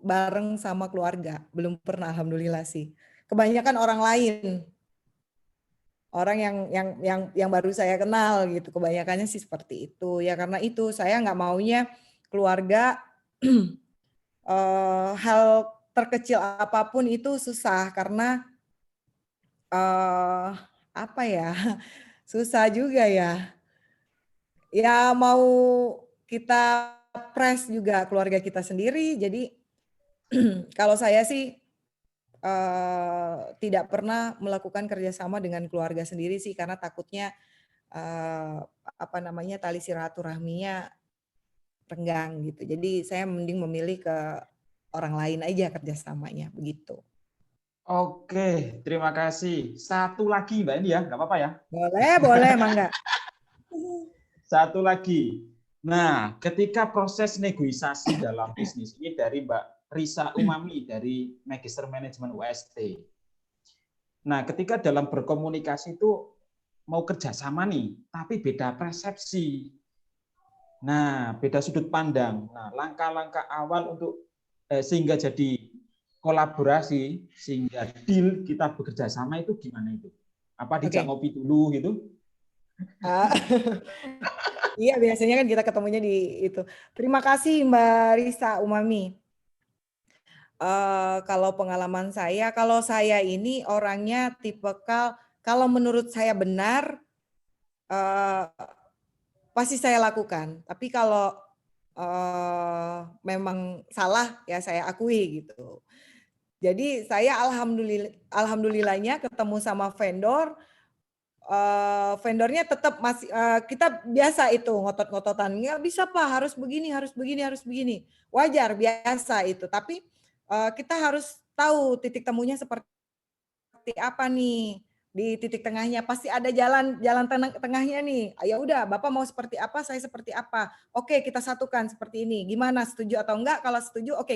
bareng sama keluarga, belum pernah alhamdulillah sih. Kebanyakan orang lain. Orang yang baru saya kenal gitu, kebanyakannya sih seperti itu. Ya karena itu saya nggak maunya keluarga hal terkecil apapun itu susah karena apa ya, susah juga ya. Ya mau kita press juga keluarga kita sendiri. Jadi kalau saya sih tidak pernah melakukan kerjasama dengan keluarga sendiri sih karena takutnya apa namanya tali silaturahminya renggang gitu. Jadi saya mending memilih ke orang lain aja kerjasamanya begitu. Oke, terima kasih. Satu lagi Mbak Eni ya, nggak apa-apa ya? Boleh, Mangga. Satu lagi. Nah, ketika proses negosiasi dalam bisnis ini dari Mbak Risa Umami dari Magister Manajemen UST. Nah, ketika dalam berkomunikasi itu mau kerjasama nih, tapi beda persepsi. Nah, beda sudut pandang. Nah, langkah-langkah awal untuk sehingga jadi kolaborasi, sehingga deal kita bekerja sama itu gimana itu? Apa dijak ngopi dulu gitu? Iya, biasanya kan kita ketemunya di itu. Terima kasih Mbak Risa Umami. Kalau pengalaman saya, kalau saya ini orangnya tipikal, kalau menurut saya benar, pasti saya lakukan. Tapi kalau memang salah, ya saya akui gitu. Jadi saya alhamdulillahnya ketemu sama vendor, vendornya tetap masih kita biasa itu ngotot-ngototan, nggak bisa Pak, harus begini, harus begini, harus begini. Wajar, biasa itu. Tapi kita harus tahu titik temunya seperti apa nih, di titik tengahnya pasti ada jalan tengahnya nih. Ya udah, Bapak mau seperti apa, saya seperti apa. Oke, kita satukan seperti ini. Gimana, setuju atau enggak? Kalau setuju, oke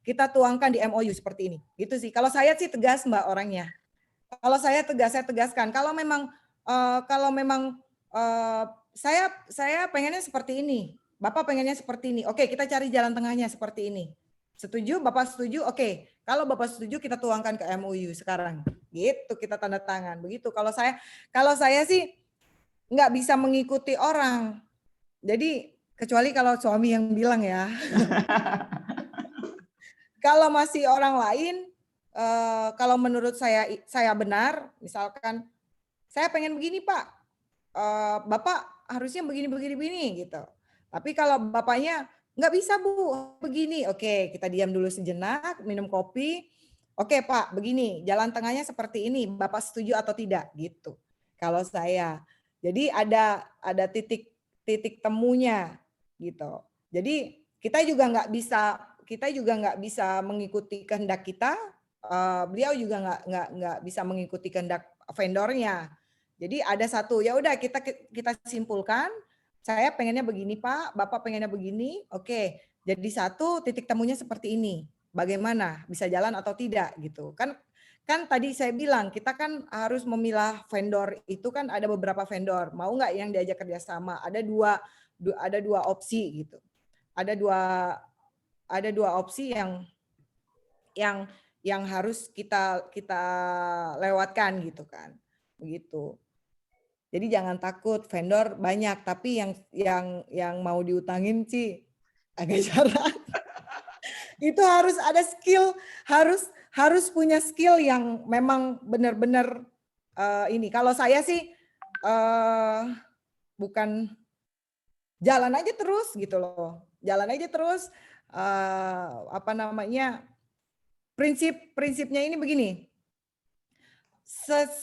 kita tuangkan di MOU seperti ini. Gitu sih. Kalau saya sih tegas Mbak orangnya. Kalau saya tegaskan. Kalau memang saya pengennya seperti ini, Bapak pengennya seperti ini. Oke, kita cari jalan tengahnya seperti ini. Setuju? Bapak setuju? Oke. Kalau Bapak setuju, kita tuangkan ke MOU sekarang. Gitu, kita tanda tangan. Begitu. Kalau saya sih nggak bisa mengikuti orang. Jadi kecuali kalau suami yang bilang ya. Kalau masih orang lain, kalau menurut saya benar, misalkan saya pengen begini Pak, Bapak harusnya begini gitu. Tapi kalau bapaknya nggak bisa Bu, begini, oke kita diam dulu sejenak, minum kopi. Oke Pak, begini, jalan tengahnya seperti ini, Bapak setuju atau tidak gitu. Kalau saya, jadi ada titik temunya gitu. Jadi kita juga nggak bisa mengikuti kehendak kita. Beliau juga nggak bisa mengikuti kehendak vendornya. Jadi ada satu, ya udah kita simpulkan. Saya pengennya begini Pak, Bapak pengennya begini. Oke, jadi satu titik temunya seperti ini. Bagaimana, bisa jalan atau tidak gitu. Kan tadi saya bilang kita kan harus memilah vendor itu kan ada beberapa vendor. Mau nggak yang diajak kerjasama? Ada dua opsi gitu. Ada dua opsi yang harus kita lewatkan gitu kan. Begitu. Jadi jangan takut, vendor banyak, tapi yang mau diutangin sih agak jarang. Itu harus ada skill, harus punya skill yang memang benar-benar ini. Kalau saya sih bukan jalan aja terus gitu loh. Jalan aja terus apa namanya? Prinsipnya ini begini.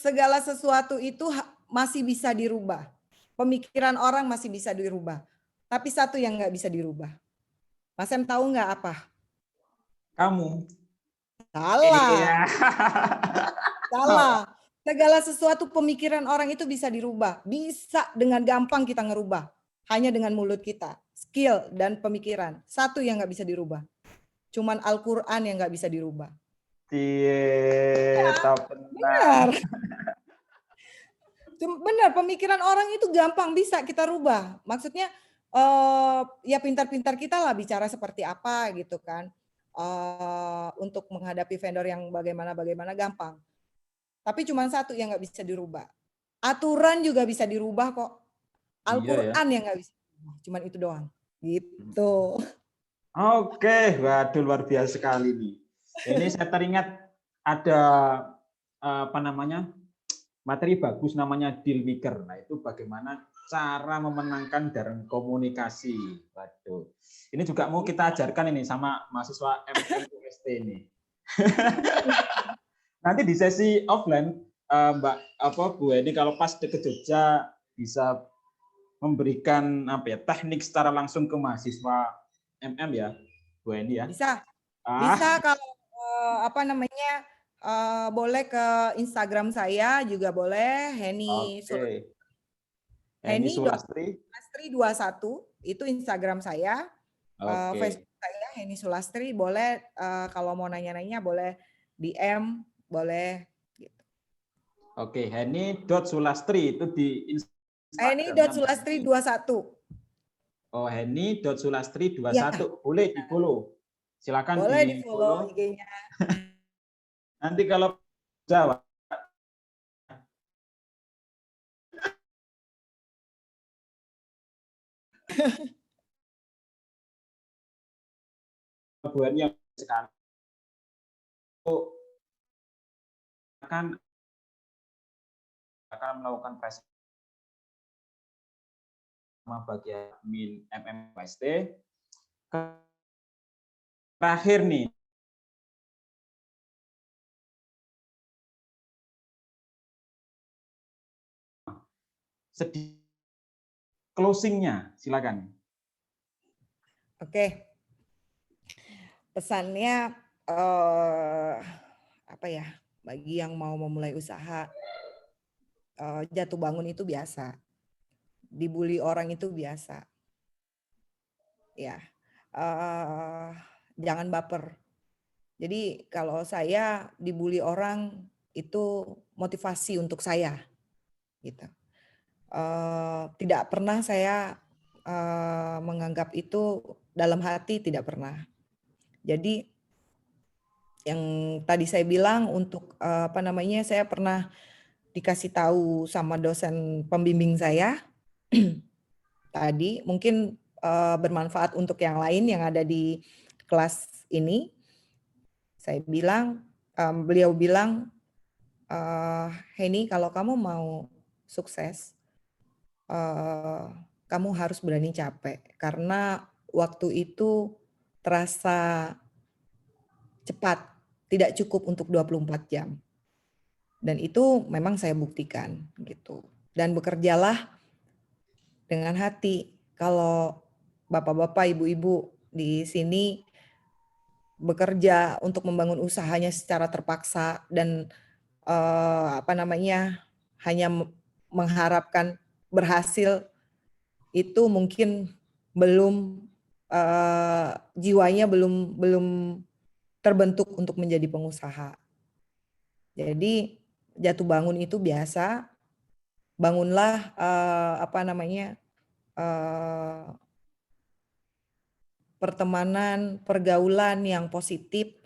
Segala sesuatu itu masih bisa dirubah. Pemikiran orang masih bisa dirubah. Tapi satu yang nggak bisa dirubah. Mas Em tahu nggak apa? Kamu. Salah. Iya. Salah. Segala sesuatu pemikiran orang itu bisa dirubah. Bisa dengan gampang kita ngerubah. Hanya dengan mulut kita. Skill dan pemikiran. Satu yang nggak bisa dirubah. Cuman Al-Quran yang nggak bisa dirubah. Iya, benar. Benar, pemikiran orang itu gampang bisa kita rubah. Maksudnya ya pintar-pintar kita lah bicara seperti apa gitu kan. Untuk menghadapi vendor yang bagaimana gampang. Tapi cuma satu yang nggak bisa dirubah. Aturan juga bisa dirubah kok. Al-Quran yang nggak bisa dirubah. Cuman itu doang. Gitu. Oke, waduh luar biasa sekali nih. Ini saya teringat ada apa namanya materi bagus namanya deal maker. Nah itu bagaimana cara memenangkan dalam komunikasi. Waduh, ini juga mau kita ajarkan ini sama mahasiswa MMUST ini. Nanti di sesi offline, Mbak Bu Eni kalau pas ke Jogja bisa memberikan apa ya teknik secara langsung ke mahasiswa MM ya, Bu Eni ya. Bisa kalau apa namanya boleh ke Instagram saya juga boleh Heni Sulastri 21 itu Instagram saya. Facebook saya Heni Sulastri, boleh kalau mau nanya-nanya boleh DM, boleh gitu. Oke, Heni.Sulastri itu di Instagram. Heni.Sulastri 21. Oh, Heni.Sulastri 21. Ya. Boleh di-follow. Silakan boleh di-follow IG-nya. Nanti kalau Jawa buat yang sekarang akan melakukan press sama bagian admin MMUST. Terakhir nih, sedih closing-nya, silakan. Oke. Pesannya apa ya? Bagi yang mau memulai usaha, jatuh bangun itu biasa. Dibully orang itu biasa. Ya. Jangan baper. Jadi kalau saya dibully orang itu motivasi untuk saya, gitu. Tidak pernah saya menganggap itu dalam hati, tidak pernah. Jadi yang tadi saya bilang untuk apa namanya, saya pernah dikasih tahu sama dosen pembimbing saya tadi, mungkin bermanfaat untuk yang lain yang ada di kelas ini. Saya bilang, beliau bilang, Heni, kalau kamu mau sukses, kamu harus berani capek. Karena waktu itu terasa cepat, tidak cukup untuk 24 jam. Dan itu memang saya buktikan gitu. Dan bekerjalah dengan hati. Kalau bapak-bapak, ibu-ibu di sini bekerja untuk membangun usahanya secara terpaksa dan apa namanya hanya mengharapkan berhasil, itu mungkin belum jiwanya belum terbentuk untuk menjadi pengusaha. Jadi jatuh bangun itu biasa. Bangunlah apa namanya pertemanan, pergaulan yang positif,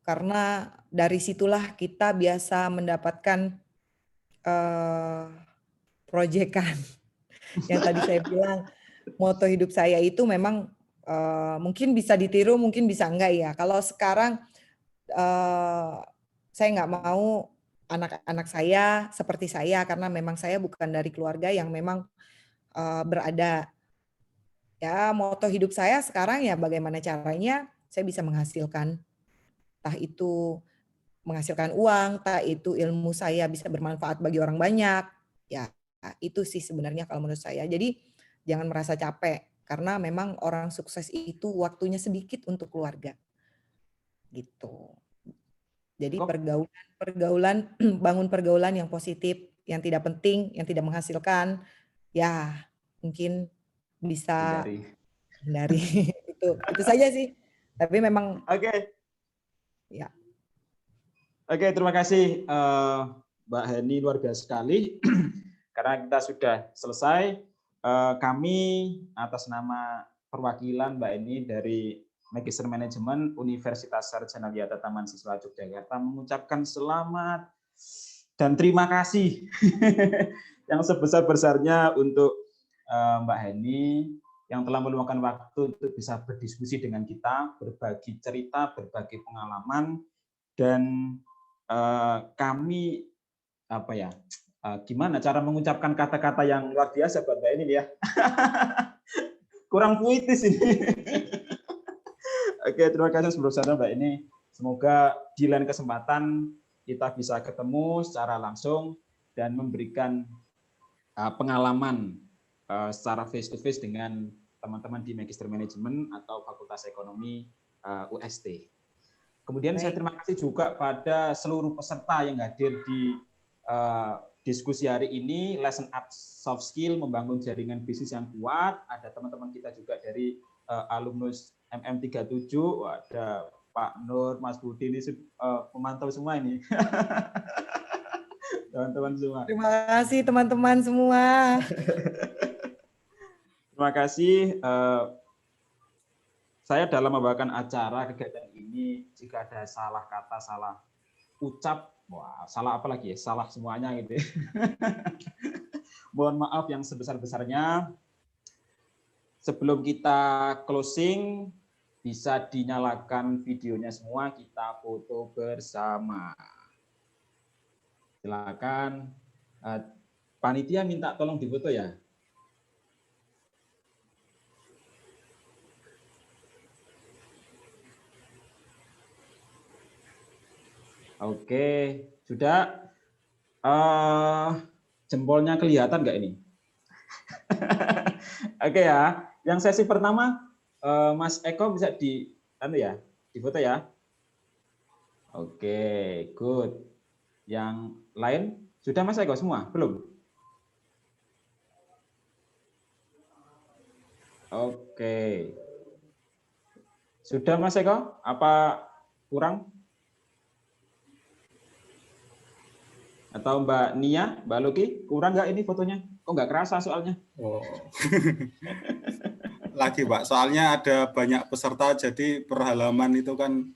karena dari situlah kita biasa mendapatkan proyekan. Yang tadi saya bilang, moto hidup saya itu memang mungkin bisa ditiru, mungkin bisa enggak ya. Kalau sekarang saya nggak mau anak-anak saya seperti saya, karena memang saya bukan dari keluarga yang memang berada. Ya, moto hidup saya sekarang ya bagaimana caranya saya bisa menghasilkan, entah itu menghasilkan uang, entah itu ilmu saya bisa bermanfaat bagi orang banyak. Ya, itu sih sebenarnya kalau menurut saya. Jadi jangan merasa capek, karena memang orang sukses itu waktunya sedikit untuk keluarga. Gitu. Jadi pergaulan bangun pergaulan yang positif, yang tidak penting, yang tidak menghasilkan, ya mungkin bisa hindari. Itu saja sih. Tapi memang ya. Oke, terima kasih Mbak Heni, luar biasa sekali. Karena kita sudah selesai, kami atas nama perwakilan Mbak Heni dari Magister Manajemen Universitas Sarjana Wiyata Taman Siswa Yogyakarta mengucapkan selamat dan terima kasih yang sebesar-besarnya untuk Mbak Heni yang telah meluangkan waktu untuk bisa berdiskusi dengan kita, berbagi cerita, berbagi pengalaman, dan kami gimana cara mengucapkan kata-kata yang luar biasa buat Mbak ini ya. Kurang puitis ini. Oke, terima kasih sebelumnya Mbak ini. Semoga di lain kesempatan kita bisa ketemu secara langsung dan memberikan pengalaman secara face to face dengan teman-teman di Magister Management atau Fakultas Ekonomi UST. Kemudian saya terima kasih juga pada seluruh peserta yang hadir di diskusi hari ini, Lesson Up Soft Skill, membangun jaringan bisnis yang kuat. Ada teman-teman kita juga dari alumnus MM37, ada Pak Nur, Mas Budi, ini pemantau semua ini. Teman-teman semua. Terima kasih teman-teman semua. Terima kasih. Saya dalam membawakan acara kegiatan ini, jika ada salah kata, salah ucap, salah apa lagi ya, salah semuanya gitu. Mohon maaf yang sebesar-besarnya. Sebelum kita closing, bisa dinyalakan videonya semua, kita foto bersama. Silakan. Panitia minta tolong difoto ya. Oke, sudah. Jempolnya kelihatan nggak ini? Oke ya. Yang sesi pertama, Mas Eko bisa difoto ya. Oke, good. Yang lain sudah Mas Eko semua? Belum? Oke. Sudah Mas Eko? Apa kurang? Atau Mbak Nia, Mbak Luki, kurang nggak ini fotonya? Kok nggak kerasa soalnya? Oh. Lagi Pak, soalnya ada banyak peserta, jadi per halaman itu kan.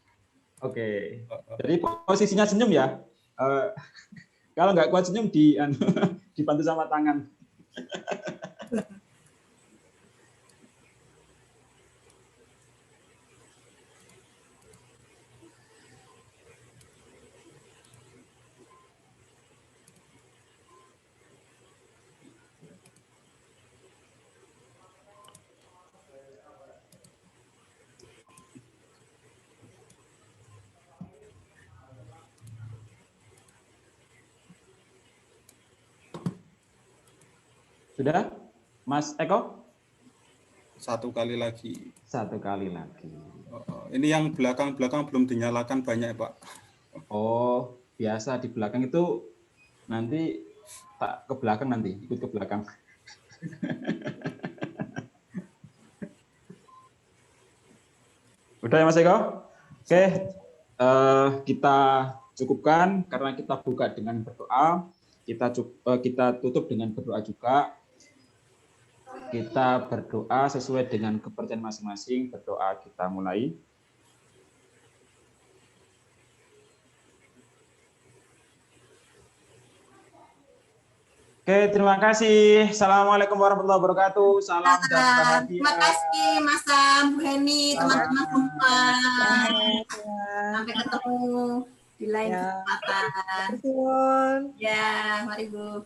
Oke. Jadi posisinya senyum ya. Kalau nggak kuat senyum dibantu sama tangan. Sudah, Mas Eko? Satu kali lagi. Satu kali lagi. Ini yang belakang-belakang belum dinyalakan banyak, Pak. Oh, biasa di belakang itu nanti tak ke belakang nanti, ikut ke belakang. Udah ya Mas Eko? Oke, kita cukupkan karena kita buka dengan berdoa. Kita tutup dengan berdoa juga. Kita berdoa sesuai dengan kepercayaan masing-masing. Berdoa kita mulai. Oke, terima kasih. Assalamualaikum warahmatullahi wabarakatuh. Salam dan bahagia. Terima kasih Mas Sam, Bu Heni, teman-teman semua. Sampai ketemu di lain kesempatan. Ya, Ya, mari Bu.